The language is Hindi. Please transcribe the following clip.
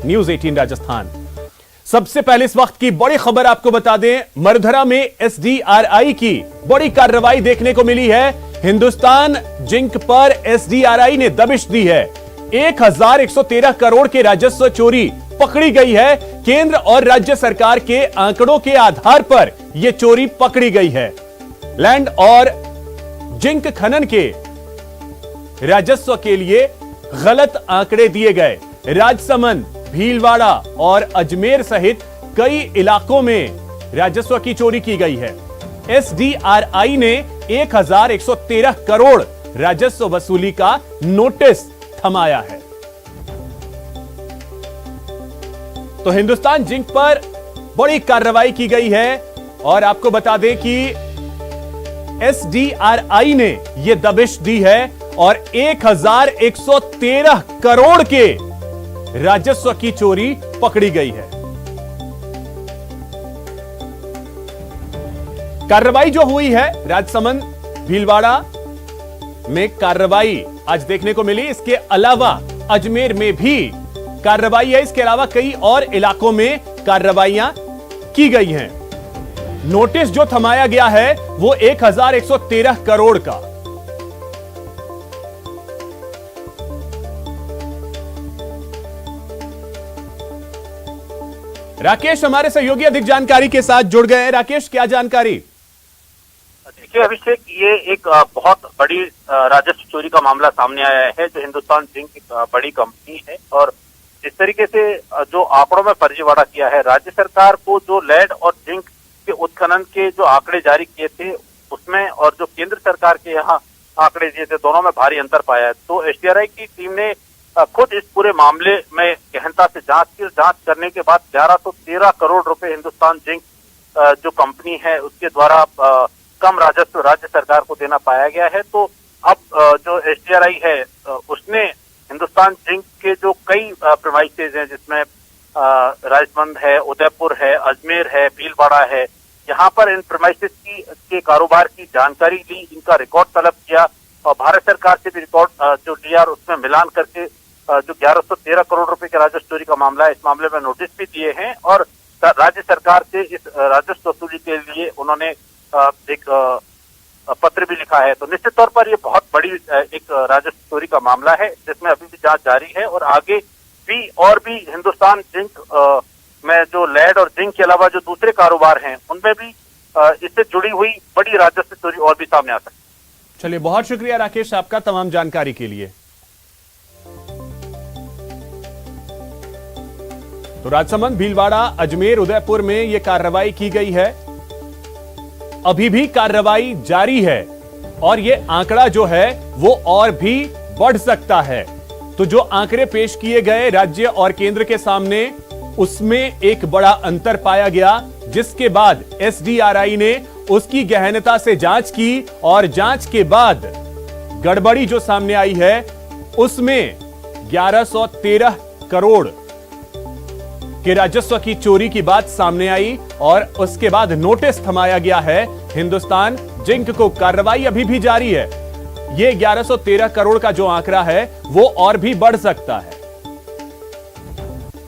न्यूज 18 राजस्थान। सबसे पहले इस वक्त की बड़ी खबर आपको बता दें, मरधरा में एसडीआरआई की बड़ी कार्रवाई देखने को मिली है। हिंदुस्तान जिंक पर एसडीआरआई ने दबिश दी है। 1113 करोड़ के राजस्व चोरी पकड़ी गई है। केंद्र और राज्य सरकार के आंकड़ों के आधार पर यह चोरी पकड़ी गई है। लैंड और जिंक खनन के राजस्व के लिए गलत आंकड़े दिए गए। राजसमंद, भीलवाड़ा और अजमेर सहित कई इलाकों में राजस्व की चोरी की गई है। एसडीआरआई ने 1113 करोड़ राजस्व वसूली का नोटिस थमाया है। तो हिंदुस्तान जिंक पर बड़ी कार्रवाई की गई है और आपको बता दें कि एसडीआरआई ने यह दबिश दी है और 1113 करोड़ के राजस्व की चोरी पकड़ी गई है। कार्रवाई जो हुई है राजसमंद, भीलवाड़ा में कार्रवाई आज देखने को मिली। इसके अलावा अजमेर में भी कार्रवाई है। इसके अलावा कई और इलाकों में कार्रवाइयां की गई हैं। नोटिस जो थमाया गया है वो 1113 करोड़ का। राकेश हमारे सहयोगी अधिक जानकारी के साथ जुड़ गए हैं। राकेश, क्या जानकारी? देखिए अभिषेक, ये एक बहुत बड़ी राजस्व चोरी का मामला सामने आया है। जो हिंदुस्तान जिंक एक बड़ी कंपनी है और इस तरीके से जो आंकड़ों में फर्जीवाड़ा किया है, राज्य सरकार को जो लेड और जिंक के उत्खनन के जो आंकड़े जारी किए थे उसमें और जो केंद्र सरकार के यहाँ आंकड़े दिए थे, दोनों में भारी अंतर पाया है। तो एसडीआरआई की टीम ने खुद इस पूरे मामले में गहनता से जांच की। जांच करने के बाद 1113 करोड़ रुपए हिंदुस्तान जिंक जो कंपनी है उसके द्वारा कम राजस्व राज्य सरकार को देना पाया गया है। तो अब जो एसडीआरआई है उसने हिंदुस्तान जिंक के जो कई प्रीमाइसेज हैं, जिसमें राजसमंद है, उदयपुर है, अजमेर है, भीलवाड़ा है, यहाँ पर इन प्रीमाइसेज के कारोबार की जानकारी ली, इनका रिकॉर्ड तलब किया और भारत सरकार से भी रिकॉर्ड जो लिया और उसमें मिलान करके जो 1113 करोड़ रुपए के राजस्व चोरी का मामला है, इस मामले में नोटिस भी दिए हैं और राज्य सरकार से इस राजस्व वसूली के लिए उन्होंने एक पत्र भी लिखा है। तो निश्चित तौर पर ये बहुत बड़ी एक राजस्व चोरी का मामला है जिसमें अभी भी जांच जारी है और आगे भी और भी हिंदुस्तान जिंक में जो लेड और जिंक के अलावा जो दूसरे कारोबार हैं उनमें भी इससे जुड़ी हुई बड़ी राजस्व चोरी और भी सामने आ सकती है। चलिए, बहुत शुक्रिया राकेश आपका तमाम जानकारी के लिए। तो राजसमंद, भीलवाड़ा, अजमेर, उदयपुर में यह कार्रवाई की गई है। अभी भी कार्रवाई जारी है और यह आंकड़ा जो है वो और भी बढ़ सकता है। तो जो आंकड़े पेश किए गए राज्य और केंद्र के सामने, उसमें एक बड़ा अंतर पाया गया, जिसके बाद एसडीआरआई ने उसकी गहनता से जांच की और जांच के बाद गड़बड़ी जो सामने आई है उसमें 1113 करोड़ के राजस्व की चोरी की बात सामने आई और उसके बाद नोटिस थमाया गया है हिंदुस्तान जिंक को। कार्रवाई अभी भी जारी है। ये 1113 करोड़ का जो आंकड़ा है वो और भी बढ़ सकता है।